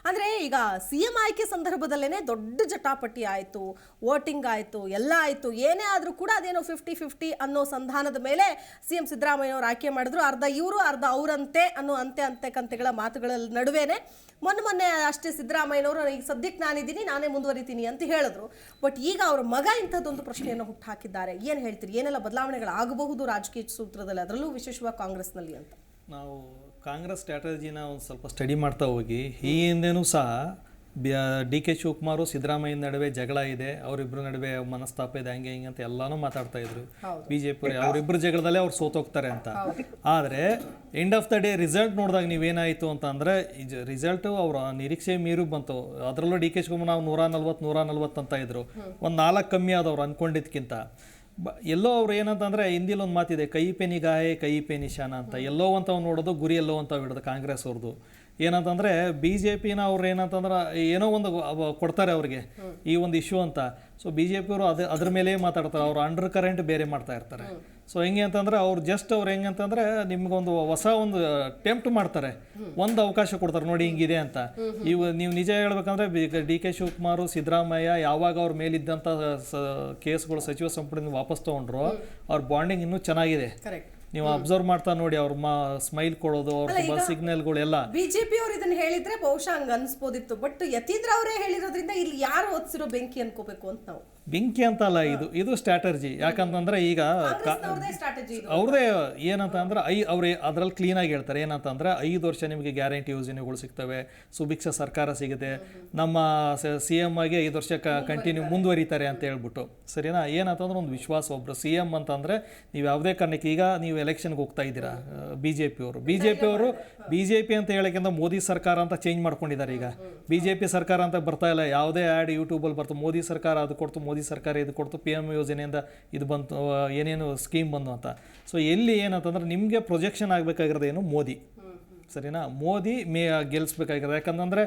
ಅಂದರೆ ಈಗ CM ಆಯ್ಕೆ ಸಂದರ್ಭದಲ್ಲೇ ದೊಡ್ಡ ಜಟಾಪಟಿ ಆಯಿತು, ವೋಟಿಂಗ್ ಆಯಿತು, ಎಲ್ಲ ಆಯಿತು. ಏನೇ ಆದರೂ ಕೂಡ ಅದೇನೋ 50-50 ಅನ್ನೋ ಸಂಧಾನದ ಮೇಲೆ CM ಸಿದ್ದರಾಮಯ್ಯನವರು ಆಯ್ಕೆ ಮಾಡಿದ್ರು. ಅರ್ಧ ಇವರು ಅರ್ಧ ಅವರಂತೆ ಅನ್ನೋ ಅಂತೆ ಕಂತೆಗಳ ಮಾತುಗಳ ನಡುವೆನೇ ಮೊನ್ನೆ ಅಷ್ಟೇ ಸಿದ್ದರಾಮಯ್ಯನವರು ಈಗ ಸದ್ಯಕ್ಕೆ ನಾನಿದ್ದೀನಿ, ನಾನೇ ಮುಂದುವರಿತೀನಿ ಅಂತ ಹೇಳಿದ್ರು. ಬಟ್ ಈಗ ಅವರ ಮಗ ಇಂಥದ್ದೊಂದು ಪ್ರಶ್ನೆಯನ್ನು ಹುಟ್ಟುಹಾಕಿದ್ದಾರೆ. ಏನು ಹೇಳ್ತೀರಿ, ಏನೆಲ್ಲ ಬದಲಾವಣೆಗಳಾಗಬಹುದು ರಾಜಕೀಯ ಸೂತ್ರದಲ್ಲಿ, ಅದರಲ್ಲೂ ವಿಶೇಷವಾಗಿ ಕಾಂಗ್ರೆಸ್ನಲ್ಲಿ ಅಂತ? ನಾವು ಕಾಂಗ್ರೆಸ್ ಸ್ಟ್ರಾಟಜಿನ ಒಂದು ಸ್ವಲ್ಪ ಸ್ಟಡಿ ಮಾಡ್ತಾ ಹೋಗಿ ಈ ಹಿಂದೆನೂ ಸಹ DK ಶಿವಕುಮಾರ್ ಸಿದ್ದರಾಮಯ್ಯ ನಡುವೆ ಜಗಳ ಇದೆ, ಅವರಿಬ್ಬರ ನಡುವೆ ಮನಸ್ತಾಪ ಇದೆ, ಹಂಗೆ ಹಿಂಗೆ ಅಂತ ಎಲ್ಲಾನು ಮಾತಾಡ್ತಾ ಇದ್ರು. BJP ಅವರಿಬ್ಬರು ಜಗಳದಲ್ಲೇ ಅವ್ರು ಸೋತೋಗ್ತಾರೆ ಅಂತ. ಆದರೆ end of the day result ನೋಡಿದಾಗ ನೀವೇನಾಯಿತು ಅಂತ ಅಂದರೆ ರಿಸಲ್ಟು ಅವರ ನಿರೀಕ್ಷೆ ಮೀರು ಬಂತು. ಅದರಲ್ಲೂ DK ಶಿವಕುಮಾರ್ ನಾವು 140 ಅಂತ ಇದ್ರು, ಒಂದು 4 ಕಮ್ಮಿ ಆದವ್ರು ಅಂದ್ಕೊಂಡಿದ್ದಕ್ಕಿಂತ. ಎಲ್ಲೋ ಅವ್ರು ಏನಂತಂದರೆ ಹಿಂದಿಲಿ ಒಂದು ಮಾತಿದೆ, ಕೈ ಪೆ ನಿಗಾಹೆ ಕೈ ಪೆ ನಿಶಾನ ಅಂತ. ಎಲ್ಲೋ ಅಂತ ನೋಡೋದು, ಗುರಿ ಎಲ್ಲೋ ಅಂತ ಹಿಡಿದು ಕಾಂಗ್ರೆಸ್ ಅವ್ರದ್ದು ಏನಂತಂದರೆ BJPನ ಅವ್ರು ಏನಂತಂದ್ರೆ ಏನೋ ಒಂದು ಕೊಡ್ತಾರೆ ಅವ್ರಿಗೆ ಈ ಒಂದು ಇಶ್ಯೂ ಅಂತ. ಸೊ BJP ಅವರು ಅದ್ರ ಮೇಲೆ ಮಾತಾಡ್ತಾರೆ, ಅವ್ರು ಅಂಡರ್ ಕರೆಂಟ್ ಬೇರೆ ಮಾಡ್ತಾ ಇರ್ತಾರೆ. ಸೊ ಹೆಂಗೆ ಅಂತಂದರೆ ಅವ್ರು ಜಸ್ಟ್ ಅವ್ರು ಹೆಂಗೆ ಅಂತಂದರೆ ನಿಮ್ಗೊಂದು ಹೊಸ ಒಂದು ಟೆಂಪ್ಟ್ ಮಾಡ್ತಾರೆ, ಒಂದು ಅವಕಾಶ ಕೊಡ್ತಾರೆ, ನೋಡಿ ಹಿಂಗಿದೆ ಅಂತ. ನೀವು ನಿಜ ಹೇಳ್ಬೇಕಂದ್ರೆ DK ಶಿವಕುಮಾರ್ ಸಿದ್ದರಾಮಯ್ಯ ಯಾವಾಗ ಅವ್ರ ಮೇಲಿದ್ದಂಥ ಕೇಸ್ಗಳು ಸಚಿವ ಸಂಪುಟದಿಂದ ವಾಪಸ್ ತೊಗೊಂಡ್ರು, ಅವ್ರ ಬಾಂಡಿಂಗ್ ಇನ್ನೂ ಚೆನ್ನಾಗಿದೆ. ನೀವು ಅಬ್ಸರ್ವ್ ಮಾಡ್ತಾ ನೋಡಿ, ಅವ್ರ ಸ್ಮೈಲ್ ಕೊಡೋದು, ಅವ್ರ ಸಿಗ್ನಲ್ಗಳು ಎಲ್ಲ. BJP ಅವರು ಇದನ್ನ ಹೇಳಿದ್ರೆ ಬಹುಶಃ ಹಂಗ ಅನ್ಸ್ಬೋದಿತ್ತು. ಬಟ್ ಯತೀಂದ್ರ ಅವರೇ ಹೇಳಿರೋದ್ರಿಂದ ಇಲ್ಲಿ ಯಾರು ಹೊತ್ಸಿರೋ ಬೆಂಕಿ ಅನ್ಕೋಬೇಕು ಅಂತ ನಾವು. ಬೆಂಕಿ ಅಂತ ಅಲ್ಲ, ಇದು ಸ್ಟ್ರಾಟಜಿ. ಯಾಕಂತಂದ್ರೆ ಈಗ ಅವ್ರದೇ ಏನಂತ ಅಂದ್ರೆ ಅವ್ರು ಅದ್ರಲ್ಲಿ ಕ್ಲೀನಾಗಿ ಹೇಳ್ತಾರೆ ಏನಂತಂದ್ರೆ 5 ವರ್ಷ ನಿಮಗೆ ಗ್ಯಾರಂಟಿ ಯೋಜನೆಗಳು ಸಿಗ್ತವೆ, ಸುಭಿಕ್ಷ ಸರ್ಕಾರ ಸಿಗುತ್ತೆ, ನಮ್ಮ CM ಆಗಿ 5 ವರ್ಷ ಕಂಟಿನ್ಯೂ ಮುಂದುವರಿತಾರೆ ಅಂತ ಹೇಳ್ಬಿಟ್ಟು. ಸರಿನಾ? ಏನಂತಂದ್ರೆ ಒಂದು ವಿಶ್ವಾಸ. ಒಬ್ರು CM ಅಂತಂದ್ರೆ ನೀವು ಯಾವುದೇ ಕಾರಣಕ್ಕೆ ಈಗ ನೀವು ಎಲೆಕ್ಷನ್ಗೆ ಹೋಗ್ತಾ ಇದ್ದೀರಾ, BJP ಅವರು BJP ಅಂತ ಹೇಳೋಕ್ಕಿಂತ ಮೋದಿ ಸರ್ಕಾರ ಅಂತ ಚೇಂಜ್ ಮಾಡ್ಕೊಂಡಿದ್ದಾರೆ. ಈಗ BJP ಸರ್ಕಾರ ಅಂತ ಬರ್ತಾ ಇಲ್ಲ, ಯಾವುದೇ ಆ್ಯಡ್ ಯೂಟ್ಯೂಬಲ್ಲಿ ಬರ್ತು, ಮೋದಿ ಸರ್ಕಾರ ಅದು ಕೊಡ್ತು, ಮೋದಿ ಸರ್ಕಾರ ಇದು ಕೊಡ್ತು, PM ಯೋಜನೆಯಿಂದ ಇದು ಬಂತು, ಏನೇನು ಸ್ಕೀಮ್ ಬಂದು ಅಂತ. ಸೊ ಎಲ್ಲಿ ಏನಂತಂದ್ರೆ ನಿಮಗೆ ಪ್ರೊಜೆಕ್ಷನ್ ಆಗಬೇಕಾಗಿರೋದು ಏನು? ಮೋದಿ. ಸರಿನಾ? ಮೋದಿ ಗೆಲ್ಲಿಸ್ಬೇಕಾಗಿರೋದು. ಯಾಕಂತಂದರೆ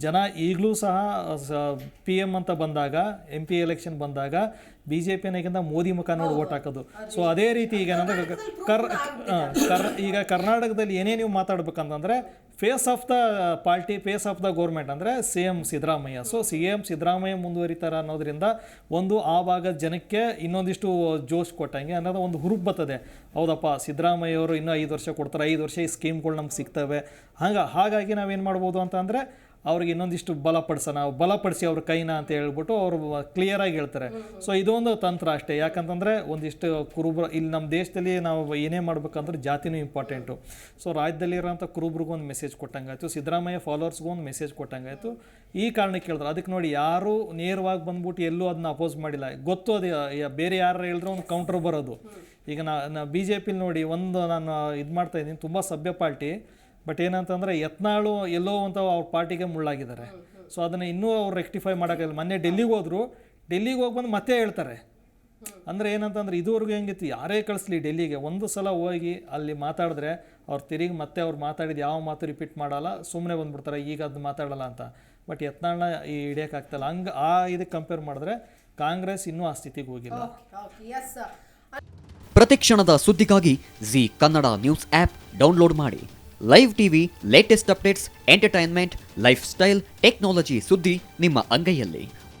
ಜನ ಈಗಲೂ ಸಹ PM ಅಂತ ಬಂದಾಗ, MP ಎಲೆಕ್ಷನ್ ಬಂದಾಗ BJPನಾಗಿಂತ ಮೋದಿ ಮುಖ ನೋಡಿ ಓಟ್ ಹಾಕೋದು. ಸೊ ಅದೇ ರೀತಿ ಈಗ ಏನಂದರೆ ಈಗ ಕರ್ನಾಟಕದಲ್ಲಿ ಏನೇ ನೀವು ಮಾತಾಡ್ಬೇಕಂತಂದರೆ face of the party, face of the government ಅಂದರೆ CM Siddaramaiah. So CM Siddaramaiah ಮುಂದುವರಿತಾರೆ ಅನ್ನೋದ್ರಿಂದ ಒಂದು ಆ ಭಾಗದ ಜನಕ್ಕೆ ಇನ್ನೊಂದಿಷ್ಟು ಜೋಶ್ ಕೊಟ್ಟಂಗೆ ಅನ್ನೋದು ಒಂದು ಹುರುಪು ಬರ್ತದೆ. ಹೌದಪ್ಪ, ಸಿದ್ದರಾಮಯ್ಯ ಅವರು ಇನ್ನೂ 5 ವರ್ಷ ಕೊಡ್ತಾರೆ, 5 ವರ್ಷ ಈ ಸ್ಕೀಮ್ಗಳು ನಮ್ಗೆ ಸಿಗ್ತವೆ. ಹಾಗಾಗಿ ನಾವೇನು ಮಾಡ್ಬೋದು ಅಂತಂದರೆ ಅವ್ರಿಗೆ ಇನ್ನೊಂದಿಷ್ಟು ಬಲಪಡಿಸಿ ಅವ್ರ ಕೈನ ಅಂತ ಹೇಳ್ಬಿಟ್ಟು ಅವರು ಕ್ಲಿಯರಾಗಿ ಹೇಳ್ತಾರೆ. ಸೊ ಇದೊಂದು ತಂತ್ರ ಅಷ್ಟೇ. ಯಾಕಂತಂದರೆ ಒಂದಿಷ್ಟು ಕುರುಬ್ರು ಇಲ್ಲಿ ನಮ್ಮ ದೇಶದಲ್ಲಿ ನಾವು ಏನೇ ಮಾಡ್ಬೇಕಂದ್ರೆ ಜಾತಿನೂ ಇಂಪಾರ್ಟೆಂಟು. ಸೊ ರಾಜ್ಯದಲ್ಲಿರೋಂಥ ಕುರುಬ್ರಿಗೂ ಒಂದು ಮೆಸೇಜ್ ಕೊಟ್ಟಂಗಾಯ್ತು, ಸಿದ್ದರಾಮಯ್ಯ ಫಾಲೋವರ್ಸ್ಗೂ ಒಂದು ಮೆಸೇಜ್ ಕೊಟ್ಟಂಗಾಯ್ತು. ಈ ಕಾರಣಕ್ಕೆ ಹೇಳಿದ್ರು. ಅದಕ್ಕೆ ನೋಡಿ, ಯಾರೂ ನೇರವಾಗಿ ಬಂದ್ಬಿಟ್ಟು ಎಲ್ಲೂ ಅದನ್ನ ಅಪೋಸ್ ಮಾಡಿಲ್ಲ. ಗೊತ್ತು ಅದು ಬೇರೆ ಯಾರು ಹೇಳಿದ್ರೆ ಒಂದು ಕೌಂಟ್ರ್ ಬರೋದು. ಈಗ BJPಲಿ ನೋಡಿ, ನಾನು ಇದು ಮಾಡ್ತಾಯಿದ್ದೀನಿ, ತುಂಬ ಸಭ್ಯ ಪಾರ್ಟಿ. ಬಟ್ ಏನಂತಂದರೆ ಯತ್ನಾಳು ಎಲ್ಲೋ ಅಂತ ಅವ್ರ ಪಾರ್ಟಿಗೆ ಮುಳ್ಳಾಗಿದ್ದಾರೆ. ಸೊ ಅದನ್ನು ಇನ್ನೂ ಅವ್ರು ರೆಕ್ಟಿಫೈ ಮಾಡೋಕ್ಕಾಗಿಲ್ಲ. ಮೊನ್ನೆ ಡೆಲ್ಲಿಗೆ ಹೋಗಿ ಬಂದು ಮತ್ತೆ ಹೇಳ್ತಾರೆ. ಅಂದರೆ ಏನಂತಂದ್ರೆ ಇದುವರೆಗೂ ಹೆಂಗಿತ್ತು, ಯಾರೇ ಕಳಿಸ್ಲಿ ಡೆಲ್ಲಿಗೆ ಒಂದು ಸಲ ಹೋಗಿ ಅಲ್ಲಿ ಮಾತಾಡಿದ್ರೆ ಅವ್ರು ತಿರುಗಿ ಮತ್ತೆ ಅವ್ರು ಮಾತಾಡಿದ ಯಾವ ಮಾತು ರಿಪೀಟ್ ಮಾಡಲ್ಲ, ಸುಮ್ಮನೆ ಬಂದ್ಬಿಡ್ತಾರೆ, ಈಗ ಅದು ಮಾತಾಡಲ್ಲ ಅಂತ. ಬಟ್ ಯತ್ನಾಳನ್ನ ಹಿಡಿಯೋಕ್ಕಾಗ್ತಲ್ಲ. ಹಂಗೆ ಇದಕ್ಕೆ ಕಂಪೇರ್ ಮಾಡಿದ್ರೆ ಕಾಂಗ್ರೆಸ್ ಇನ್ನೂ ಆ ಸ್ಥಿತಿಗೆ ಹೋಗಿಲ್ಲ. ಪ್ರತಿಕ್ಷಣದ ಸುದ್ದಿಗಾಗಿ Zee Kannada news app download ಮಾಡಿ. Live TV, latest updates, entertainment, lifestyle, technology ಸುದ್ದಿ ನಿಮ್ಮ ಅಂಗೈಯಲ್ಲಿ.